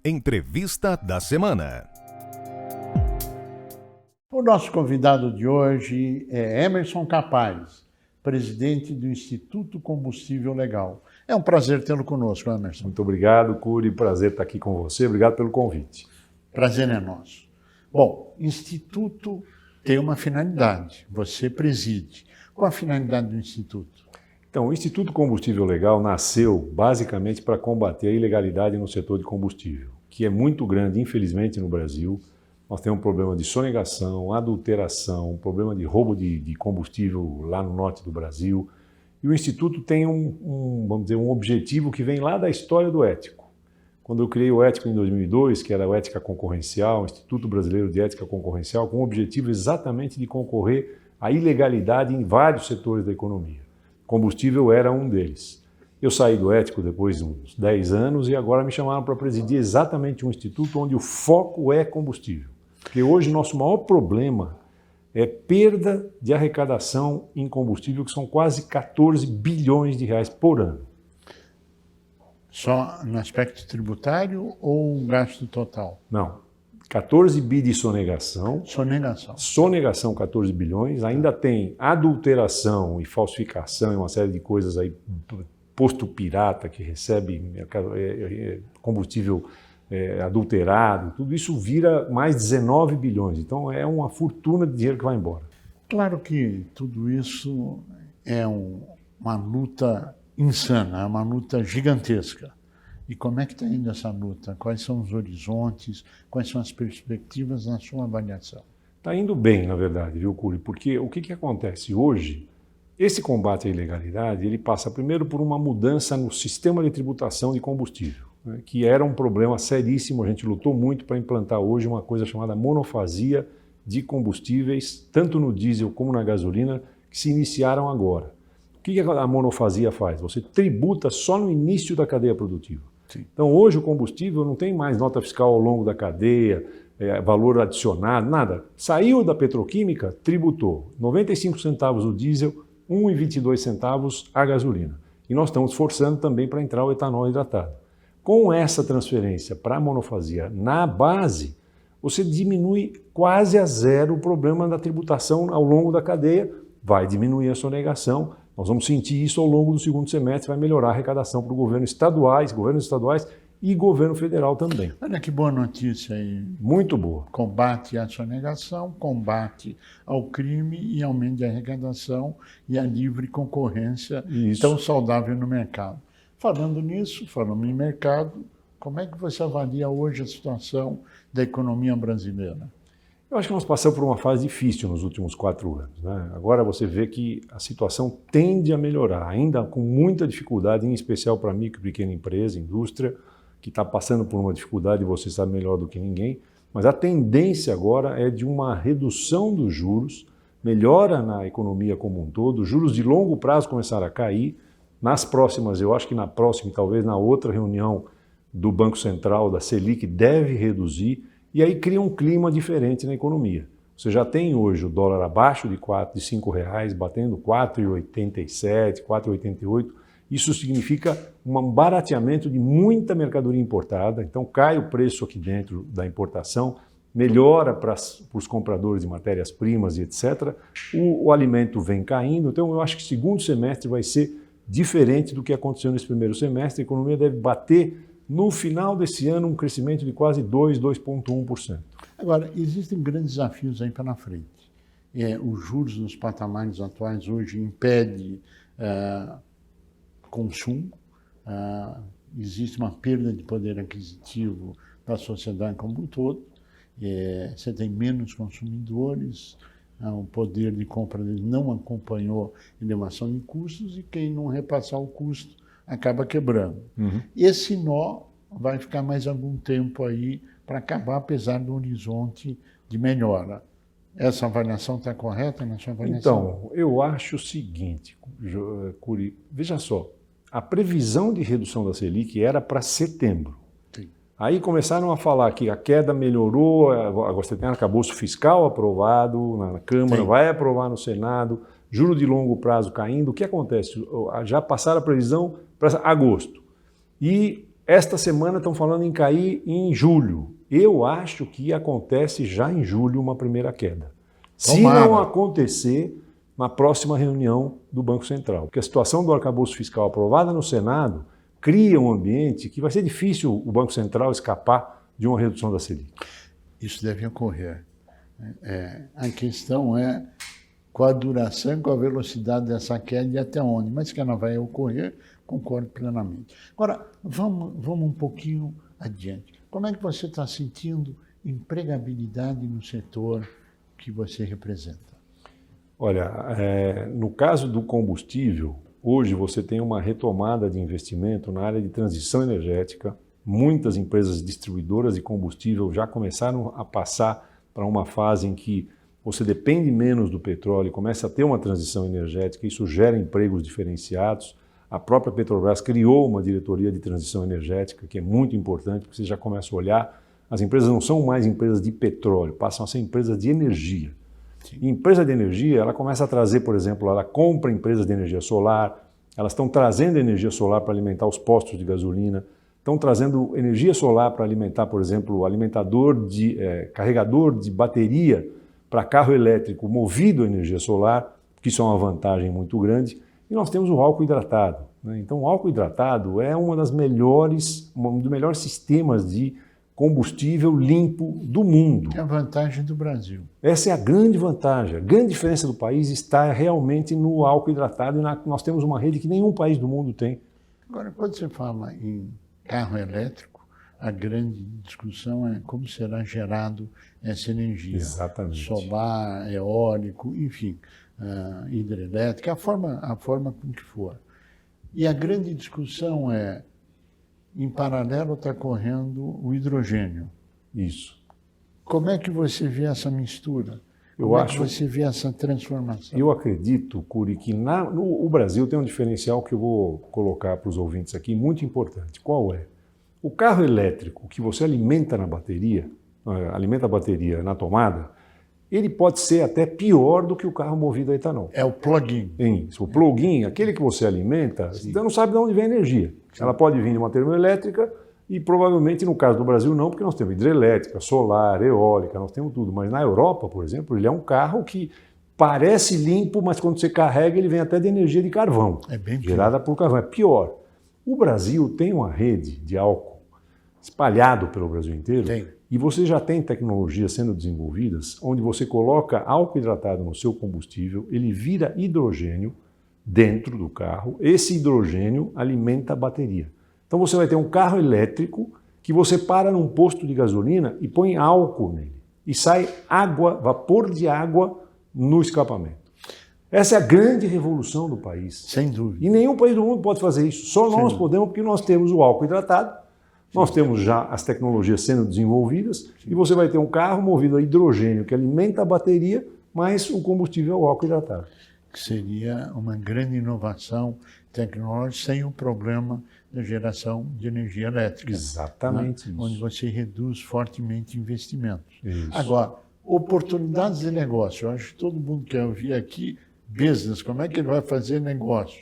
Entrevista da semana. O nosso convidado de hoje é Emerson Capaz, presidente do Instituto Combustível Legal. É um prazer tê-lo conosco, Emerson. Muito obrigado, Cury. Prazer estar aqui com você. Obrigado pelo convite. Prazer é nosso. Bom, Instituto tem uma finalidade, você preside. Qual a finalidade do Instituto? Então, o Instituto Combustível Legal nasceu basicamente para combater a ilegalidade no setor de combustível, que é muito grande, infelizmente, no Brasil. Nós temos um problema de sonegação, adulteração, um problema de roubo de combustível lá no norte do Brasil. E o Instituto tem vamos dizer, um objetivo que vem lá da história do ético. Quando eu criei o Ético em 2002, que era o Ética Concorrencial, o Instituto Brasileiro de Ética Concorrencial, com o objetivo exatamente de concorrer à ilegalidade em vários setores da economia. Combustível era um deles. Eu saí do Ético depois de uns 10 anos e agora me chamaram para presidir exatamente um instituto onde o foco é combustível. Porque hoje nosso maior problema é perda de arrecadação em combustível, que são quase 14 bilhões de reais por ano. Só no aspecto tributário ou um gasto total? Não. 14 bi de sonegação. Sonegação. Sonegação, 14 bilhões. Ainda tem adulteração e falsificação e uma série de coisas aí. Posto pirata que recebe combustível adulterado. Tudo isso vira mais 19 bilhões. Então é uma fortuna de dinheiro que vai embora. Claro que tudo isso é uma luta insana, é uma luta gigantesca. E como é que está indo essa luta? Quais são os horizontes? Quais são as perspectivas na sua avaliação? Está indo bem, na verdade, viu, Cury? Porque o que acontece hoje? Esse combate à ilegalidade, ele passa primeiro por uma mudança no sistema de tributação de combustível, né, que era um problema seríssimo. A gente lutou muito para implantar hoje uma coisa chamada monofasia de combustíveis, tanto no diesel como na gasolina, que se iniciaram agora. O que a monofasia faz? Você tributa só no início da cadeia produtiva. Sim. Então, hoje o combustível não tem mais nota fiscal ao longo da cadeia, valor adicionado, nada. Saiu da petroquímica, tributou 95 centavos o diesel, 1,22 centavos a gasolina. E nós estamos forçando também para entrar o etanol hidratado. Com essa transferência para a monofasia na base, você diminui quase a zero o problema da tributação ao longo da cadeia, vai diminuir a sonegação. Nós vamos sentir isso ao longo do segundo semestre, vai melhorar a arrecadação para o governos estaduais e governo federal também. Olha que boa notícia aí. Muito boa. Combate à sonegação, combate ao crime e aumento de arrecadação e a livre concorrência tão saudável no mercado. Falando nisso, falando em mercado, como é que você avalia hoje a situação da economia brasileira? Eu acho que nós passamos por uma fase difícil nos últimos 4 anos, né? Agora você vê que a situação tende a melhorar, ainda com muita dificuldade, em especial para micro e pequena empresa, indústria, que está passando por uma dificuldade, você sabe melhor do que ninguém, mas a tendência agora é de uma redução dos juros, melhora na economia como um todo, juros de longo prazo começaram a cair. Nas próximas, eu acho que na próxima e talvez na outra reunião do Banco Central, da Selic, deve reduzir, e aí cria um clima diferente na economia. Você já tem hoje o dólar abaixo de R$ 5 reais, batendo 4,87, 4,88. Isso significa um barateamento de muita mercadoria importada, então cai o preço aqui dentro da importação, melhora para os compradores de matérias-primas e etc. O alimento vem caindo, então eu acho que o segundo semestre vai ser diferente do que aconteceu nesse primeiro semestre. A economia deve bater, no final desse ano, um crescimento de quase 2,1%. Agora, existem grandes desafios aí pela frente. Os juros nos patamares atuais hoje impedem consumo, existe uma perda de poder aquisitivo da sociedade como um todo, você tem menos consumidores, o poder de compra deles não acompanhou a elevação de custos e quem não repassar o custo acaba quebrando. Uhum. Esse nó vai ficar mais algum tempo aí para acabar, apesar do horizonte de melhora. Essa avaliação está correta na sua avaliação? Então, eu acho o seguinte, Cury, veja só, a previsão de redução da Selic era para setembro. Sim. Aí começaram a falar que a queda melhorou, agora você tem arcabouço fiscal aprovado na Câmara, Sim. vai aprovar no Senado, juro de longo prazo caindo. O que acontece? Já passaram a previsão para agosto. E Esta semana estão falando em cair em julho. Eu acho que acontece já em julho uma primeira queda. Se não acontecer na próxima reunião do Banco Central. Porque a situação do arcabouço fiscal aprovada no Senado cria um ambiente que vai ser difícil o Banco Central escapar de uma redução da Selic. Isso deve ocorrer. A questão é qual a duração, qual a velocidade dessa queda e até onde. Mas que ela vai ocorrer, concordo plenamente. Agora, vamos um pouquinho adiante. Como é que você está sentindo empregabilidade no setor que você representa? Olha, no caso do combustível, hoje você tem uma retomada de investimento na área de transição energética. Muitas empresas distribuidoras de combustível já começaram a passar para uma fase em que você depende menos do petróleo e começa a ter uma transição energética. Isso gera empregos diferenciados. A própria Petrobras criou uma diretoria de transição energética, que é muito importante, porque você já começa a olhar. As empresas não são mais empresas de petróleo, passam a ser empresas de energia. E empresa de energia, ela começa a trazer, por exemplo, ela compra empresas de energia solar, elas estão trazendo energia solar para alimentar os postos de gasolina, estão trazendo energia solar para alimentar, por exemplo, carregador de bateria para carro elétrico movido a energia solar, que isso é uma vantagem muito grande. E nós temos o álcool hidratado, né? Então, o álcool hidratado é um dos melhores sistemas de combustível limpo do mundo. É a vantagem do Brasil. Essa é a grande vantagem. A grande diferença do país está realmente no álcool hidratado e nós temos uma rede que nenhum país do mundo tem. Agora, quando você fala em carro elétrico, a grande discussão é como será gerado essa energia. Exatamente. Solar, eólico, enfim, hidrelétrica, a forma com que for. E a grande discussão é, em paralelo está correndo o hidrogênio. Isso. Como é que você vê essa mistura? Como é que você vê essa transformação? Eu acredito, Curi, que o Brasil tem um diferencial que eu vou colocar para os ouvintes aqui, muito importante. Qual é? O carro elétrico que você alimenta na bateria, alimenta a bateria na tomada, ele pode ser até pior do que o carro movido a etanol. É o plug-in. Isso. O plug-in, aquele que você alimenta, você não sabe de onde vem a energia. Sim. Ela pode vir de uma termoelétrica e provavelmente, no caso do Brasil, não, porque nós temos hidrelétrica, solar, eólica, nós temos tudo. Mas na Europa, por exemplo, ele é um carro que parece limpo, mas quando você carrega, ele vem até de energia de carvão. É bem pior. Gerada por carvão. É pior. O Brasil tem uma rede de álcool espalhado pelo Brasil inteiro. Tem. E você já tem tecnologias sendo desenvolvidas onde você coloca álcool hidratado no seu combustível, ele vira hidrogênio dentro do carro, esse hidrogênio alimenta a bateria. Então você vai ter um carro elétrico que você para num posto de gasolina e põe álcool nele. E sai água, vapor de água no escapamento. Essa é a grande revolução do país. Sem dúvida. E nenhum país do mundo pode fazer isso. Só nós podemos, porque nós temos o álcool hidratado, nós temos já as tecnologias sendo desenvolvidas e você vai ter um carro movido a hidrogênio que alimenta a bateria, mas o combustível é o álcool hidratado. Que seria uma grande inovação tecnológica sem o problema da geração de energia elétrica. Exatamente isso. Onde você reduz fortemente investimentos. Isso. Agora, oportunidades de negócio. Eu acho que todo mundo quer ouvir aqui business, como é que ele vai fazer negócio.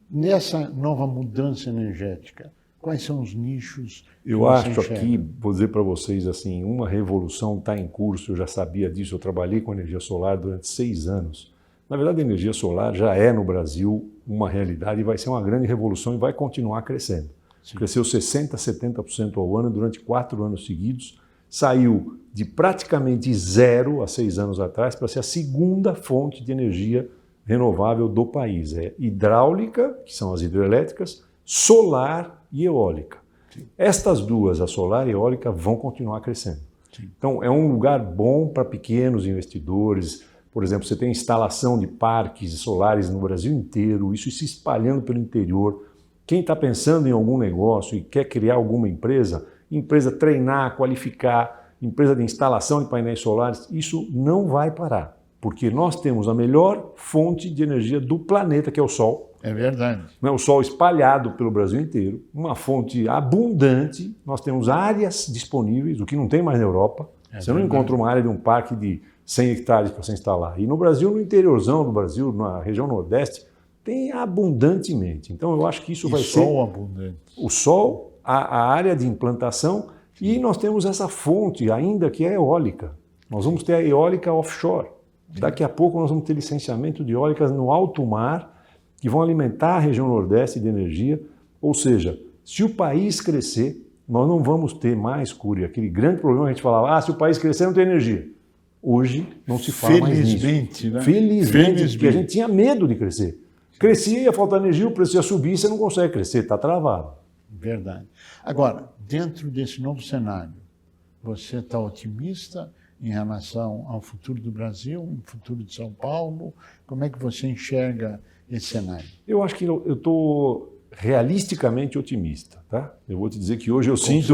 Nessa nova mudança energética, quais são os nichos? Eu acho aqui, vou dizer para vocês assim, uma revolução está em curso, eu já sabia disso, eu trabalhei com energia solar durante 6 anos. Na verdade, a energia solar já é no Brasil uma realidade e vai ser uma grande revolução e vai continuar crescendo. Sim. Cresceu 60%, 70% ao ano durante 4 anos seguidos, saiu de praticamente zero há 6 anos atrás para ser a segunda fonte de energia renovável do país. É hidráulica, que são as hidrelétricas, solar e eólica. Sim. Estas duas, a solar e a eólica, vão continuar crescendo. Sim. Então, é um lugar bom para pequenos investidores. Por exemplo, você tem instalação de parques solares no Brasil inteiro, isso se espalhando pelo interior. Quem está pensando em algum negócio e quer criar alguma empresa treinar, qualificar, empresa de instalação de painéis solares, isso não vai parar. Porque nós temos a melhor fonte de energia do planeta, que é o Sol. É verdade. O Sol espalhado pelo Brasil inteiro, uma fonte abundante, nós temos áreas disponíveis, o que não tem mais na Europa. Você não encontra uma área de um parque de 100 hectares para se instalar. E no Brasil, no interiorzão do Brasil, na região Nordeste, tem abundantemente. Então eu acho que isso vai ser... sol abundante. O Sol a área de implantação e nós temos essa fonte ainda que é eólica. Nós vamos ter a eólica offshore. Daqui a pouco nós vamos ter licenciamento de eólicas no alto mar que vão alimentar a região Nordeste de energia. Ou seja, se o país crescer, nós não vamos ter mais, Cury, aquele grande problema que a gente falava, se o país crescer não tem energia. Hoje não se fala mais nisso. Felizmente, né? Felizmente, porque a gente tinha medo de crescer. Crescia, ia faltar energia, o preço ia subir, você não consegue crescer, está travado. Verdade. Agora, dentro desse novo cenário, você está otimista em relação ao futuro do Brasil, ao futuro de São Paulo? Como é que você enxerga esse cenário? Eu acho que eu estou realisticamente otimista, tá? Eu vou te dizer que hoje eu sinto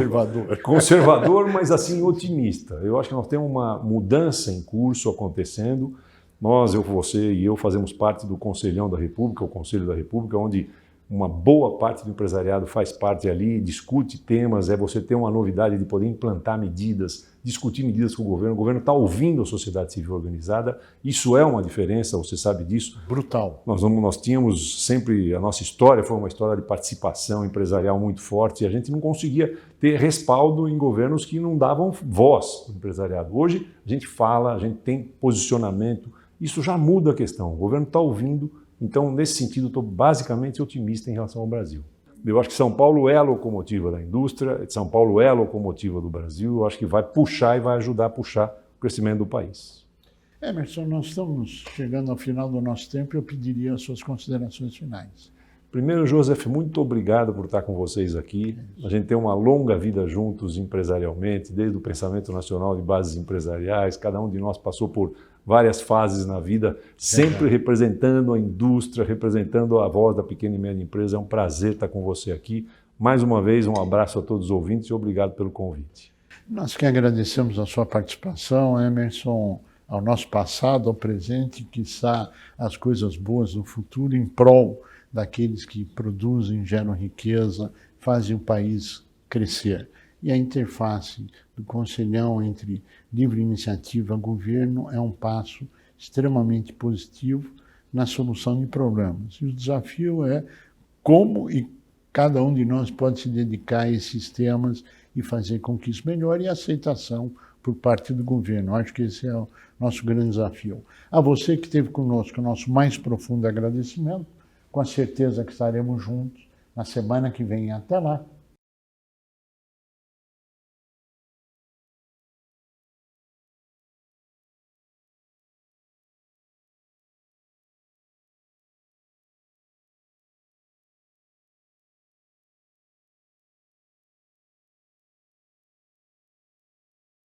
conservador, mas assim otimista. Eu acho que nós temos uma mudança em curso acontecendo. Nós, você e eu fazemos parte do Conselhão da República, o Conselho da República, onde uma boa parte do empresariado faz parte ali, discute temas, você ter uma novidade de poder implantar medidas, discutir medidas com o governo está ouvindo a sociedade civil organizada, isso é uma diferença, você sabe disso. Brutal. Nós tínhamos sempre, a nossa história foi uma história de participação empresarial muito forte e a gente não conseguia ter respaldo em governos que não davam voz ao empresariado. Hoje a gente fala, a gente tem posicionamento, isso já muda a questão, o governo está ouvindo. Então, nesse sentido, estou basicamente otimista em relação ao Brasil. Eu acho que São Paulo é a locomotiva da indústria, São Paulo é a locomotiva do Brasil, eu acho que vai puxar e vai ajudar a puxar o crescimento do país. Emerson, nós estamos chegando ao final do nosso tempo e eu pediria as suas considerações finais. Primeiro, Joseph, muito obrigado por estar com vocês aqui. A gente tem uma longa vida juntos empresarialmente, desde o pensamento nacional de bases empresariais, cada um de nós passou por várias fases na vida, sempre representando a indústria, representando a voz da pequena e média empresa. É um prazer estar com você aqui. Mais uma vez, um abraço a todos os ouvintes e obrigado pelo convite. Nós que agradecemos a sua participação, Emerson, ao nosso passado, ao presente, quiçá as coisas boas no futuro, em prol daqueles que produzem, geram riqueza, fazem o país crescer. E a interface do Conselhão entre livre iniciativa e governo é um passo extremamente positivo na solução de problemas. E o desafio é como cada um de nós pode se dedicar a esses temas e fazer com que isso melhore e a aceitação por parte do governo. Acho que esse é o nosso grande desafio. A você que esteve conosco, nosso mais profundo agradecimento, com a certeza que estaremos juntos na semana que vem. Até lá!